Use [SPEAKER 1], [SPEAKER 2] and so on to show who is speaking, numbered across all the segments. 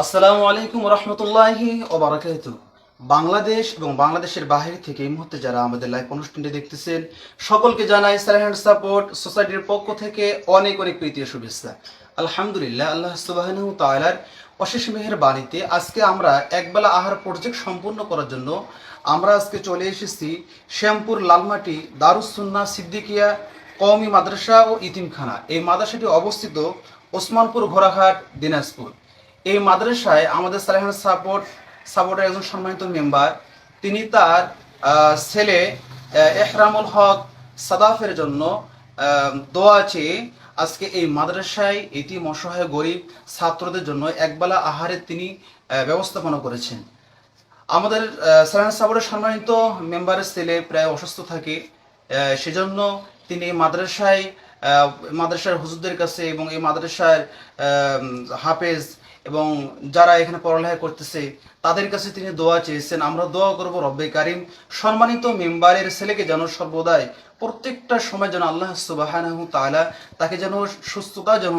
[SPEAKER 1] আসসালামু আলাইকুম রহমতুল্লাহি ওয়া বারাকাতুহু। বাংলাদেশ এবং বাংলাদেশের বাহির থেকে এই মুহূর্তে যারা আমাদের লাইভ অনুষ্ঠানটি দেখতেছেন সকলকে জানাই সালেহান সাপোর্ট সোসাইটির পক্ষ থেকে অনেক অনেক প্রীতি ও শুভেচ্ছা। আলহামদুলিল্লাহ, আল্লাহ সুবহানাহু ওয়া তাআলার অশেষ মেহেরবানিতে আজকে আমরা একবেলা আহার প্রজেক্ট সম্পূর্ণ করার জন্য আমরা আজকে চলে এসেছি শ্যামপুর লালমাটি দারুস সুন্নাহ সিদ্দিকিয়া কওমি মাদ্রাসা ও ইতিমখানা। এই মাদ্রাসাটি অবস্থিত ওসমানপুর ঘোড়াঘাট, দিনাজপুর। এই মাদ্রাসায় আমাদের সালেহান সাপোর্টের একজন সম্মানিত মেম্বার, তিনি তার ছেলে এহরামুল হক সাদাফের জন্য দোয়া চেয়ে আজকে এই মাদ্রাসায় এতিম অসহায় গরিব ছাত্রদের জন্য একবেলা আহারের তিনি ব্যবস্থাপনা করেছেন। আমাদের সালেহান সাপোর্টের সম্মানিত মেম্বারের ছেলে প্রায় অসুস্থ থাকে, সেজন্য তিনি এই মাদ্রাসার হুজুরদের কাছে এবং এই মাদ্রাসার হাফেজ এবং যারা এখানে পড়ালেখা করতেছে তাদের কাছে তিনি দোয়া চেয়েছেন। আমরা দোয়া করব রব্বে কারিম সম্মানিত মেম্বারের ছেলেকে যেন সর্বদাই প্রত্যেকটা সময় যেন আল্লাহ সুবহানাহু তাআলা তাকে যেন সুস্থতা যেন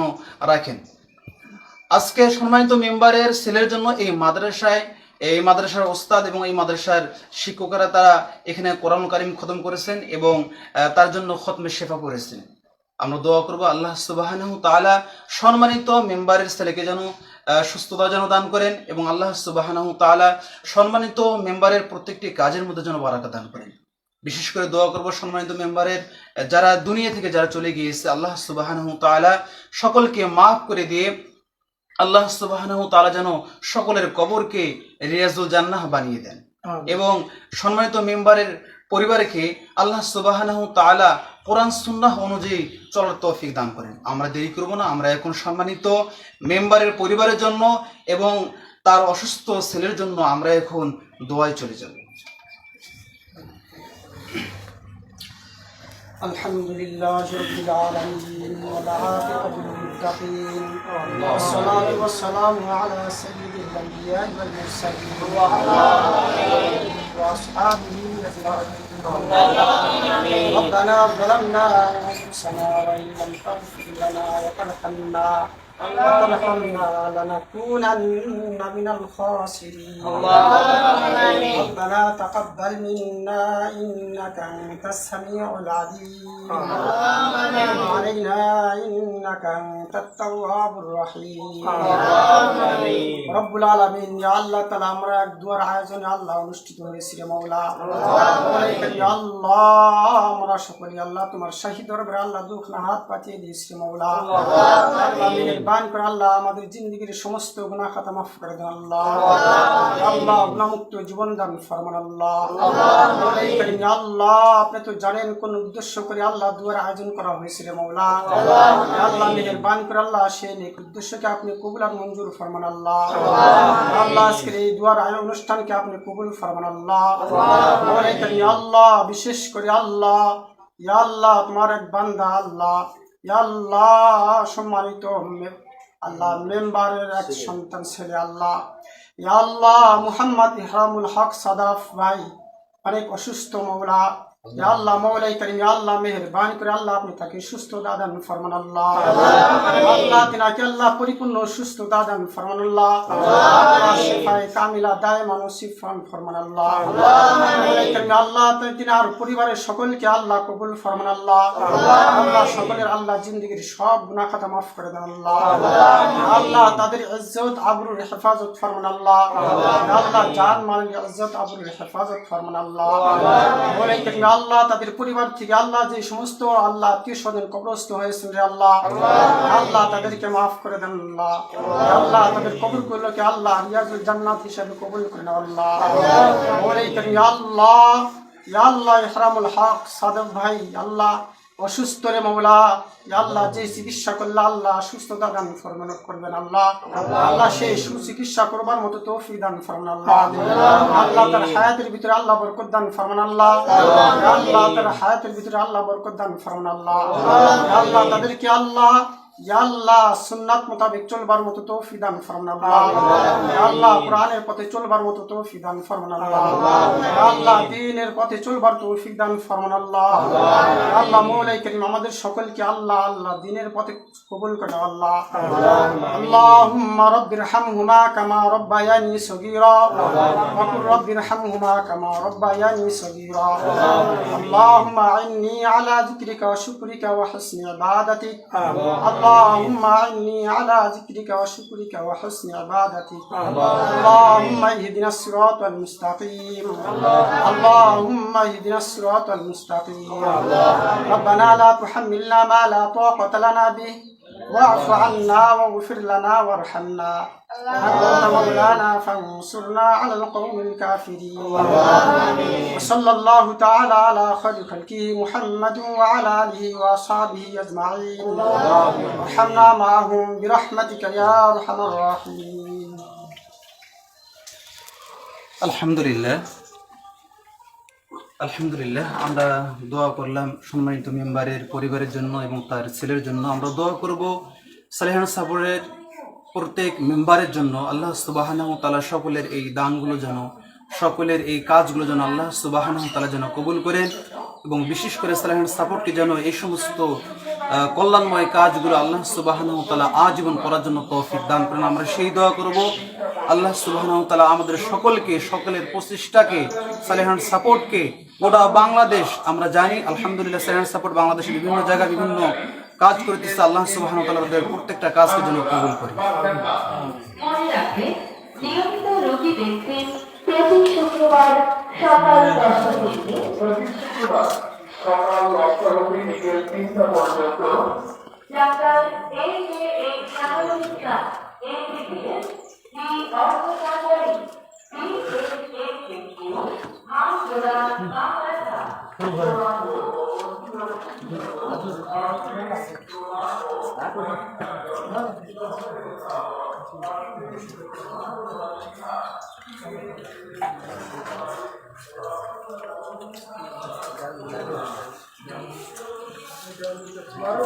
[SPEAKER 1] রাখেন। আজকে সম্মানিত মেম্বারের ছেলের জন্য এই মাদ্রাসার ওস্তাদ এবং এই মাদ্রাসার শিক্ষকেরা তারা এখানে কোরআন কারিম খতম করেছেন এবং তার জন্য খতমে শেফা করেছেন। আমরা দোয়া করব আল্লাহ সুবহানাহু তাআলা সম্মানিত মেম্বারের ছেলেকে যেন সুস্থতা যেন দান করেন এবং আল্লাহ সুবহানাহু তাআলা সম্মানিত মেম্বারের প্রত্যেকটি কাজের মধ্যে যেন বারাকা দান করেন। বিশেষ করে দোয়া করব সম্মানিত মেম্বারের যারা দুনিয়া থেকে যারা চলে গিয়েছে, আল্লাহ সুবহানাহু তাআলা সকলকে মাফ করে দিয়ে আল্লাহ সুবহানাহু তাআলা যেন সকলের কবরকে রিয়াজুল জান্নাহ বানিয়ে দেন এবং সম্মানিত মেম্বারের পরিবারকে আল্লাহ সুবহানাহু তাআলা কোরআন সুন্নাহ অনুযায়ী চলার তৌফিক দান করেন। আমরা দেরি করব না, আমরা এখন সম্মানিত মেম্বারের পরিবারের জন্য এবং তার অসুস্থ ছেলের জন্য আমরা এখন দোয়ায় চলে যাব।
[SPEAKER 2] আলহামদুলিল্লাহি রাব্বিল আলামিন ওয়াল আকিবাতু লিল মুত্তাকিন ওয়াসসালাতু ওয়াসসালামু আলা সাইয়্যিদিল আমবিয়া ওয়াল মুরসালিন ওয়া আলা আলিহি ওয়া আসহাবিহি আজমাইন। ربنا ظلمنا أنفسنا وإن لم تغفر لنا وترحمنا لنكونن من الخاسرين. ربنا تقبل منا إنك أنت السميع العليم وتب علينا إنك أنت التواب الرحيم. رب العالمين يا الله تعالى আমরা এক দুয়ার আয়োজনে আল্লাহ অনুষ্ঠিত হয়েছে রে মাওলা। ইয়া আল্লাহ আমরা সকলে আল্লাহ তোমার শাহী দরবারে আল্লাহ দুঃখ না হাত পাতিয়ে দিয়েছি রে মাওলা। আল্লাহ বান করে আল্লাহ আমাদের জিন্দেগির সমস্ত গুনাহ খাতা মাফ করে দেন আল্লাহ। আল্লাহ গুনাহমুক্ত জীবন দান ফরমান আল্লাহ। আল্লাহ আপনি তো জানেন কোন উদ্দেশ্য করে আল্লাহ দুয়ার আয়োজন করা হয়েছিল মাওলা। আল্লাহ মেহেরবান করে আল্লাহ সেই নেক উদ্দেশ্যকে আপনি কবুল আর মঞ্জুর ফরমান আল্লাহ। আল্লাহ আজকের এই দুয়ার আয়োজন অনুষ্ঠানকে আপনি কবুল ফরমান আল্লাহ। আল্লাহ বিশেষ করে আল্লাহ ইয়া আল্লাহ তোমার এক বান্দা আল্লাহ ইয়া আল্লাহ সম্মানিত আল্লাহ মেম্বারের এক সন্তান ছেলে আল্লাহ ইয়া আল্লাহ মুহাম্মদ এহরামুল হক সাদাফ ভাই অনেক অসুস্থ মাওলা। ইয়া আল্লাহ মাওলাই কারীম ইয়া আল্লাহ মেহেরবানি করে আল্লাহ আপনি তাকে সুস্থতা দান ফরমান আল্লাহ। আল্লাহ তিনাকে আল্লাহ পরিপূর্ণ সুস্থতা দান ফরমান আল্লাহ। আল্লাহ শিফায়ে কামিলা দায়মান নসিব ফরমান আল্লাহ। মাওলাই কারীম আল্লাহ তিনার পরিবারের সকলকে আল্লাহ কবুল ফরমান আল্লাহ। আল্লাহ সকলের আল্লাহ জিন্দেগির সব গুনাহ খাতা মাফ করে দেন আল্লাহ। আল্লাহ তাদের ইজ্জত আবরুর হেফাজত ফরমান আল্লাহ। আল্লাহ জান মালের ইজ্জত আবরুর হেফাজত ফরমান আল্লাহ। মাওলাই কারীম আল্লাহ তাদের পরিবার থেকে আল্লাহ যে সমস্ত আল্লাহ আত্মীয় স্বজন কবরস্থ হয়েছেন রে আল্লাহ আল্লাহ তাদেরকে মাফ করে দেন আল্লাহ। আল্লাহ তাদের কবরগুলোকে আল্লাহ রিয়াজুল জান্নাত হিসেবে কবুল করে নেন আল্লাহ। মাওলাই কারীম আল্লাহ ইয়া আল্লাহ ইহরামুল হক সাদাফ ভাই আল্লাহ অসুস্থ রে মাওলা। ইয়া আল্লাহ যে চিকিৎসা করলে আল্লাহ সুস্থতা দান ফরমান করবেন আল্লাহ। আল্লাহ সেই সুচিকিৎসা করবার মতো তৌফিক দান ফরমান আল্লাহ। আল্লাহ তার হায়াতের ভিতরে আল্লাহ বরকত দান ফরমান আল্লাহ। আল্লাহ তার হায়াতের ভিতরে আল্লাহ বরকত দান ফরমান আল্লাহ। আল্লাহ তাদেরকে আল্লাহ ইয়া আল্লাহ সুন্নাত মোতাবেক চলবার মতো তৌফিক দান ফরমান আল্লাহ। ইয়া আল্লাহ কোরআনের পথে চলবার মতো তৌফিক দান ফরমান আল্লাহ। ইয়া আল্লাহ দ্বীনের পথে চলবার তৌফিক দান ফরমান আল্লাহ। ইয়া আল্লাহ মওলাই করিম আমাদের সকলকে আল্লাহ আল্লাহ দ্বীনের পথে কবুল করো আল্লাহ। আল্লাহুম্মা রাব্বিরহামহুমা কামা রাব্বায়ানি সগীরা ওয়া কুর রাব্বিরহামহুমা কামা রাব্বায়ানি সগীরা। আল্লাহুম্মা আইন্নি আলা যিকরিকা ওয়া শুকরিকা ওয়া হুসনি ইবাদাতিক। اللهم أعني على ذكرك وشكرك وحسن عبادتك. اللهم اهدنا الصراط المستقيم. اللهم اهدنا الصراط المستقيم. ربنا لا تحملنا ما لا طاقة لنا به واعف عنا واغفر لنا وارحمنا أنت مولانا فانصرنا على القوم الكافرين. وصلى الله تعالى على خير خلقه محمد وعلى آله وأصحابه أجمعين. وارحمنا معهم برحمتك يا أرحم الراحمين.
[SPEAKER 1] আলহামদুলিল্লাহ আমরা দোয়া করলাম সম্মানিত মেম্বারের পরিবারের জন্য এবং তার ছেলের জন্য। আমরা দোয়া করব সালেহান সাপোর্টের প্রত্যেক মেম্বারের জন্য। আল্লাহ সুবহানাহু ওয়া তাআলা সকলের এই দানগুলো যেন, সকলের এই কাজগুলো যেন আল্লাহ সুবহানাহু ওয়া তাআলা যেন কবুল করেন, এবং বিশেষ করে সালেহান সাপোর্টকে যেন এই সমস্ত কল্যাণময় কাজগুলো আল্লাহ সুবহানাহু ওয়া তাআলা আজীবন করার জন্য তৌফিক দান করেন। আমরা সেই দোয়া করব। আল্লাহ সুবহানাহু ওয়া তাআলা আমাদের সকলকে, সকলের প্রচেষ্টাকে, সালেহান সাপোর্টকে গোটা বাংলাদেশ, আমরা জানি আলহামদুলিল্লাহ সালেহান সাপোর্ট বাংলাদেশের বিভিন্ন জায়গায় বিভিন্ন কাজ করতেছে। আল্লাহ সুবহানাহু ওয়া তাআলা তাদের প্রত্যেকটা কাজকে যেন কবুল করে।
[SPEAKER 3] মনে রাখবেন, নিয়মিত রোগী দেখবেন প্রতি শুক্রবার সকাল 10টা থেকে
[SPEAKER 4] বিকেল 3টা পর্যন্ত
[SPEAKER 3] ডাক্তার AKA সাহায্যিকা ABPS দি অর্থ সার্জারি BHA হামজোড়া বাংলাদেশ।
[SPEAKER 2] Baru